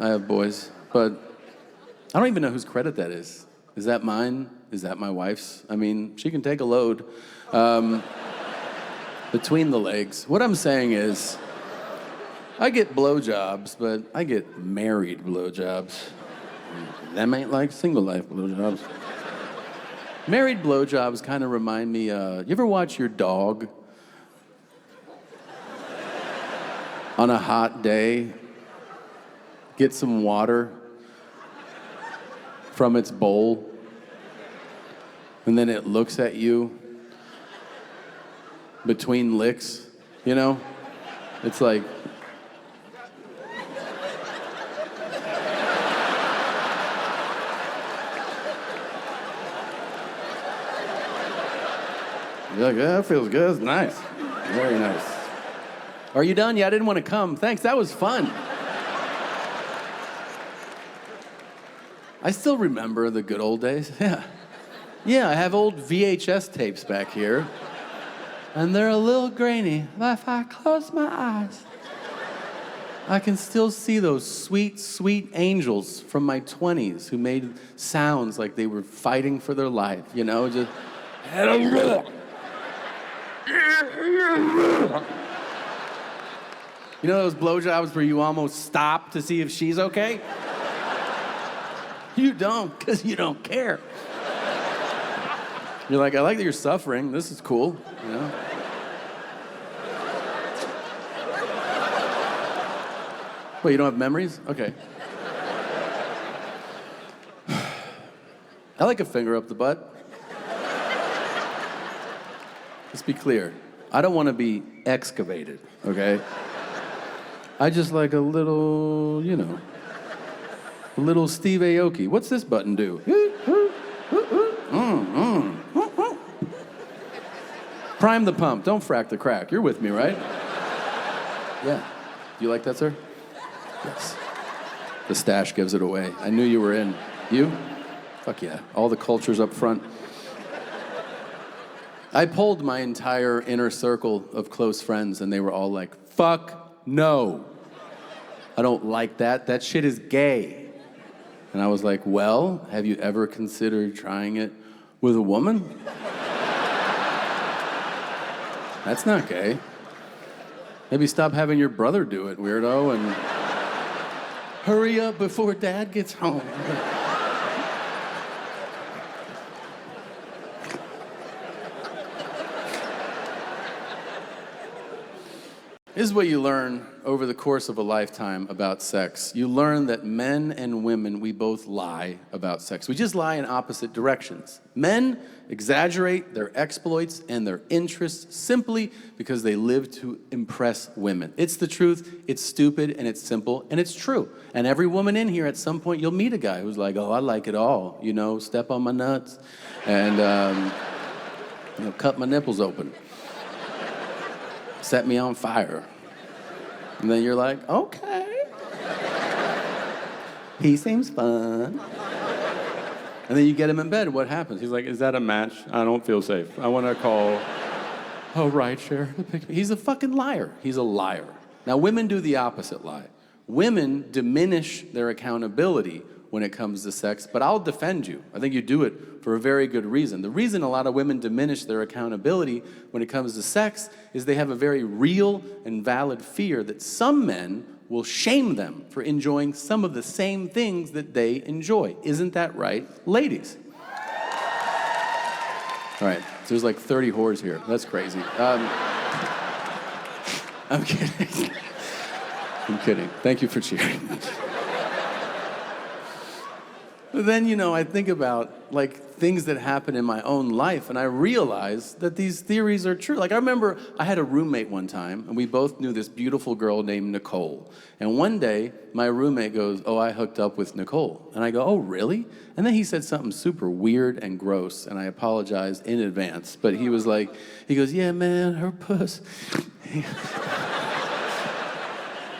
I have boys, but I don't even know whose credit that is. Is that mine? Is that my wife's? I mean, she can take a load between the legs. What I'm saying is, I get blowjobs, but I get married blowjobs. Them ain't like single life blowjobs. Married blowjobs kind of remind me, you ever watch your dog on a hot day get some water from its bowl, and then it looks at you between licks, you know? It's like, you're like, yeah, that feels good, it's nice. Very nice. Are you done? Yeah, I didn't want to come. Thanks, that was fun. I still remember the good old days, yeah. Yeah, I have old VHS tapes back here, and they're a little grainy, but if I close my eyes, I can still see those sweet, sweet angels from my 20s who made sounds like they were fighting for their life, you know, just... You know those blowjobs where you almost stop to see if she's okay? You don't, because you don't care. You're like, I like that you're suffering. This is cool, you know? Wait, you don't have memories? Okay. I like a finger up the butt. Let's be clear. I don't want to be excavated, okay? I just like a little, you know, a little Steve Aoki. What's this button do? Prime the pump, don't frack the crack. You're with me, right? Yeah. Do you like that, sir? Yes. The stash gives it away. I knew you were in. You? Fuck yeah. All the cultures up front. I polled my entire inner circle of close friends, and they were all like, fuck no. I don't like that. That shit is gay. And I was like, well, have you ever considered trying it with a woman? That's not gay. Maybe stop having your brother do it, weirdo, and hurry up before dad gets home. This is what you learn over the course of a lifetime about sex. You learn that men and women, we both lie about sex. We just lie in opposite directions. Men exaggerate their exploits and their interests simply because they live to impress women. It's the truth, it's stupid, and it's simple, and it's true. And every woman in here, at some point, you'll meet a guy who's like, oh, I like it all. You know, step on my nuts and you know, cut my nipples open. Set me on fire. And then you're like, okay. He seems fun. And then you get him in bed. What happens? He's like, is that a match? I don't feel safe. I want to call a rideshare. He's a fucking liar. He's a liar. Now, women do the opposite lie. Women diminish their accountability when it comes to sex, but I'll defend you. I think you do it for a very good reason. The reason a lot of women diminish their accountability when it comes to sex is they have a very real and valid fear that some men will shame them for enjoying some of the same things that they enjoy. Isn't that right, ladies? All right, so there's like 30 whores here. That's crazy. I'm kidding. I'm kidding. Thank you for cheering. But then, you know, I think about, like, things that happen in my own life, and I realize that these theories are true. Like, I remember I had a roommate one time, and we both knew this beautiful girl named Nicole. And one day, my roommate goes, oh, I hooked up with Nicole. And I go, oh, really? And then he said something super weird and gross, and I apologized in advance. But he was like, he goes, yeah, man, her puss.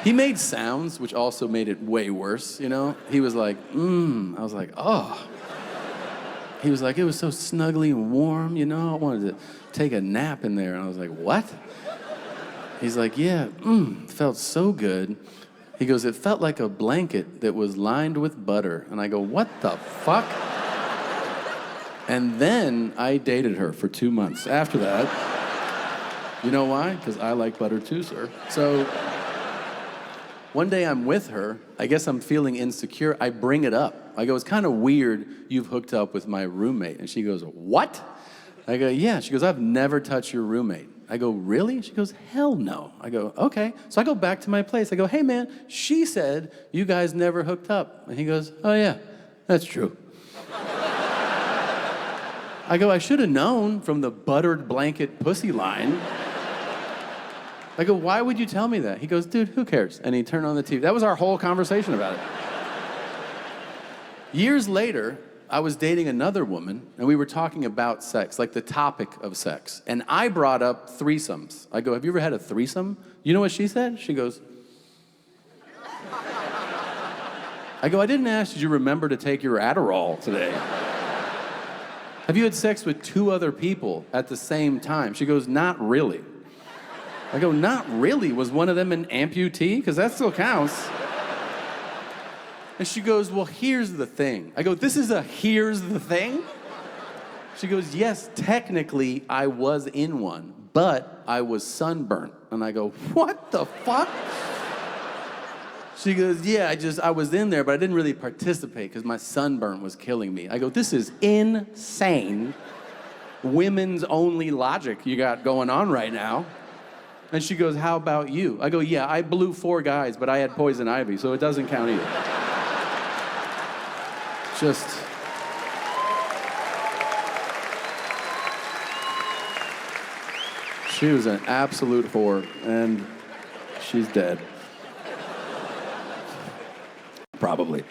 He made sounds, which also made it way worse, you know? He was like, I was like, oh. He was like, it was so snuggly and warm, you know? I wanted to take a nap in there. And I was like, what? He's like, yeah, felt so good. He goes, it felt like a blanket that was lined with butter. And I go, what the fuck? And then I dated her for 2 months after that. You know why? Because I like butter too, sir. So one day I'm with her. I guess I'm feeling insecure. I bring it up. I go, it's kind of weird you've hooked up with my roommate. And she goes, what? I go, yeah. She goes, I've never touched your roommate. I go, really? She goes, hell no. I go, okay. So I go back to my place. I go, hey man, she said you guys never hooked up. And he goes, oh yeah, that's true. I go, I should have known from the buttered blanket pussy line. I go, why would you tell me that? He goes, dude, who cares? And he turned on the TV. That was our whole conversation about it. Years later, I was dating another woman, and we were talking about sex, like the topic of sex. And I brought up threesomes. I go, have you ever had a threesome? You know what she said? She goes, I go, I didn't ask, did you remember to take your Adderall today? Have you had sex with 2 other people at the same time? She goes, not really. I go, not really? Was one of them an amputee? Because that still counts. And she goes, well, here's the thing. I go, this is a here's the thing? She goes, yes, technically I was in one, but I was sunburnt. And I go, what the fuck? She goes, yeah, I was in there, but I didn't really participate because my sunburn was killing me. I go, this is insane. Women's only logic you got going on right now. And she goes, how about you? I go, yeah, I blew 4 guys, but I had poison ivy, so it doesn't count either. She was an absolute whore, and she's dead. Probably.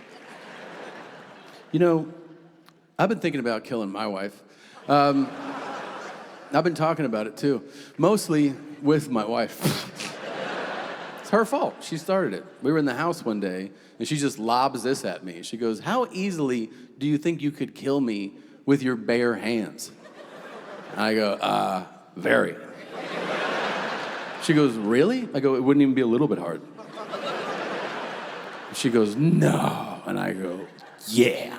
You know, I've been thinking about killing my wife. I've been talking about it too, mostly with my wife. It's her fault. She started it. We were in the house one day, and she just lobs this at me. She goes, how easily do you think you could kill me with your bare hands? I go, very. She goes, really? I go, it wouldn't even be a little bit hard. She goes, no. And I go, yeah.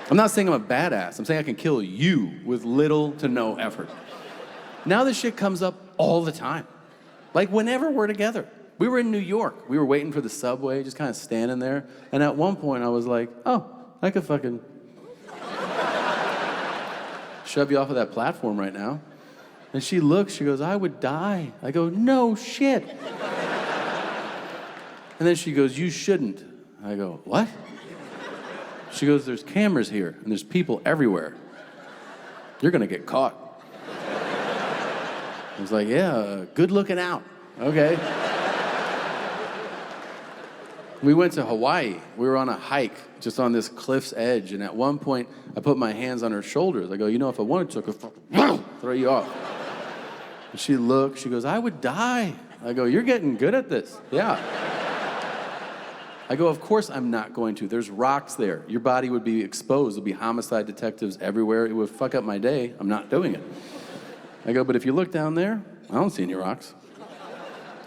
I'm not saying I'm a badass. I'm saying I can kill you with little to no effort. Now this shit comes up all the time. Like whenever we're together. We were in New York. We were waiting for the subway, just kind of standing there. And at one point I was like, oh, I could fucking shove you off of that platform right now. And she looks, she goes, I would die. I go, no shit. And then she goes, you shouldn't. I go, what? She goes, there's cameras here, and there's people everywhere. You're gonna get caught. I was like, yeah, good looking out. Okay. We went to Hawaii. We were on a hike, just on this cliff's edge, and at one point, I put my hands on her shoulders. I go, you know, if I wanted to, I could throw you off. And she looked, she goes, I would die. I go, you're getting good at this. Yeah. I go, of course I'm not going to. There's rocks there. Your body would be exposed. There'll be homicide detectives everywhere. It would fuck up my day. I'm not doing it. I go, but if you look down there, I don't see any rocks.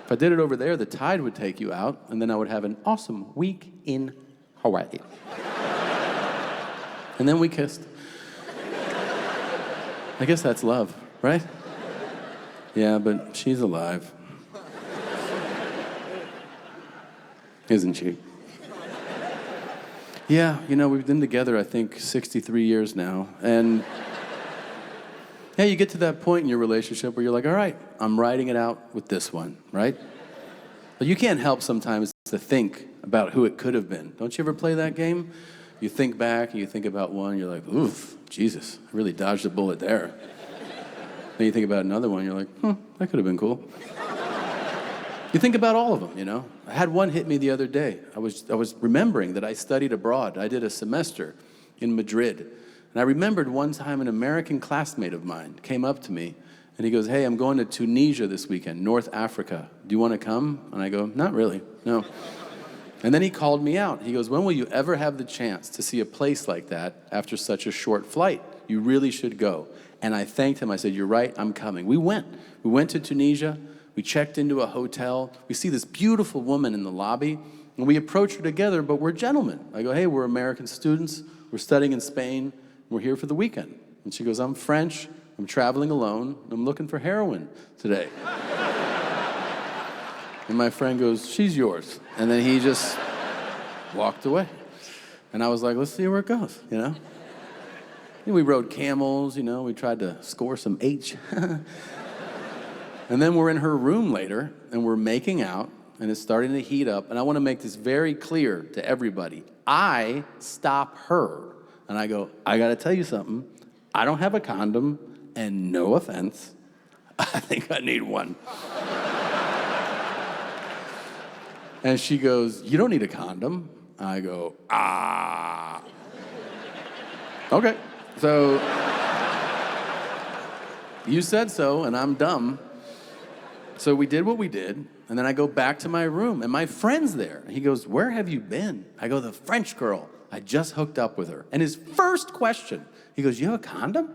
If I did it over there, the tide would take you out, and then I would have an awesome week in Hawaii. And then we kissed. I guess that's love, right? Yeah, but she's alive. Isn't she? Yeah, you know, we've been together, I think, 63 years now. And yeah, you get to that point in your relationship where you're like, all right, I'm riding it out with this one, right? But you can't help sometimes to think about who it could have been. Don't you ever play that game? You think back and you think about one, you're like, oof, Jesus, I really dodged a bullet there. Then you think about another one, you're like, that could have been cool. You think about all of them, you know? I had one hit me the other day. I was remembering that I studied abroad. I did a semester in Madrid. And I remembered one time an American classmate of mine came up to me and he goes, hey, I'm going to Tunisia this weekend, North Africa. Do you want to come? And I go, not really, no. And then he called me out. He goes, when will you ever have the chance to see a place like that after such a short flight? You really should go. And I thanked him. I said, you're right, I'm coming. We went to Tunisia. We checked into a hotel. We see this beautiful woman in the lobby, and we approach her together, but we're gentlemen. I go, hey, we're American students. We're studying in Spain. We're here for the weekend. And she goes, I'm French. I'm traveling alone. I'm looking for heroin today. And my friend goes, she's yours. And then he just walked away. And I was like, let's see where it goes, you know? And we rode camels, you know, we tried to score some H. And then we're in her room later, and we're making out, and it's starting to heat up. And I want to make this very clear to everybody. I stop her, and I go, I got to tell you something. I don't have a condom, and no offense, I think I need one. And she goes, you don't need a condom. I go, okay. So, you said so, and I'm dumb. So we did what we did, and then I go back to my room, and my friend's there. He goes, where have you been? I go, the French girl. I just hooked up with her. And his first question, he goes, you have a condom?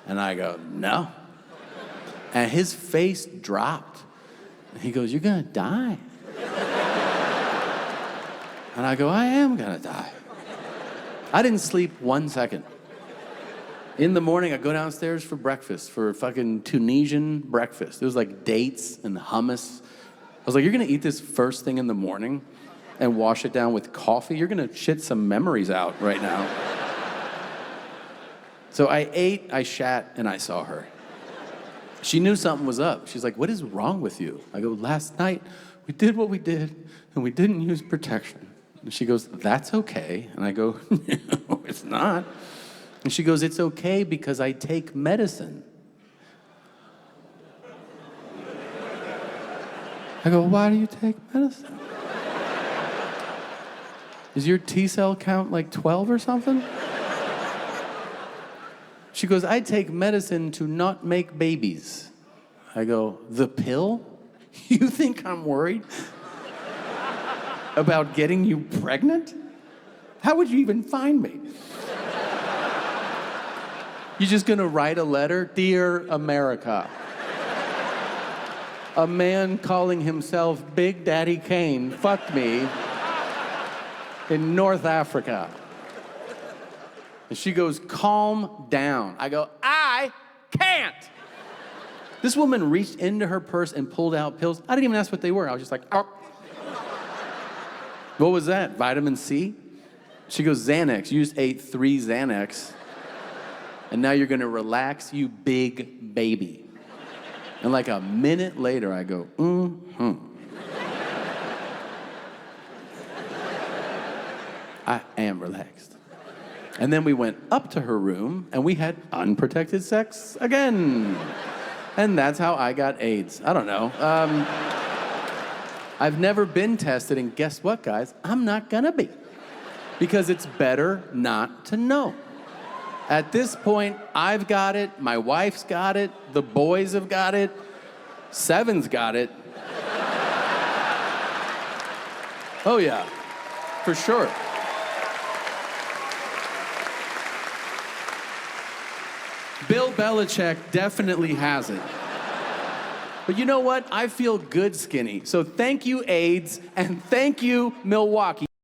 And I go, no. And his face dropped. And he goes, you're gonna die. And I go, I am gonna die. I didn't sleep 1 second. In the morning, I go downstairs for breakfast, for fucking Tunisian breakfast. There was like dates and hummus. I was like, you're gonna eat this first thing in the morning and wash it down with coffee? You're gonna shit some memories out right now. So I ate, I shat, and I saw her. She knew something was up. She's like, what is wrong with you? I go, last night, we did what we did, and we didn't use protection. And she goes, that's okay. And I go, no, it's not. And she goes, it's okay because I take medicine. I go, why do you take medicine? Is your T-cell count like 12 or something? She goes, I take medicine to not make babies. I go, the pill? You think I'm worried about getting you pregnant? How would you even find me? You just gonna write a letter? Dear America. A man calling himself Big Daddy Kane fucked me in North Africa. And she goes, calm down. I go, I can't. This woman reached into her purse and pulled out pills. I didn't even ask what they were. I was just like, oh. What was that, vitamin C? She goes, Xanax. You just ate 3 Xanax. And now you're gonna relax, you big baby. And like a minute later, I go, I am relaxed. And then we went up to her room, and we had unprotected sex again. And that's how I got AIDS. I don't know. I've never been tested, and guess what, guys? I'm not gonna be. Because it's better not to know. At this point, I've got it, my wife's got it, the boys have got it, Seven's got it. Oh yeah, for sure. Bill Belichick definitely has it. But you know what? I feel good skinny. So thank you, AIDS, and thank you, Milwaukee.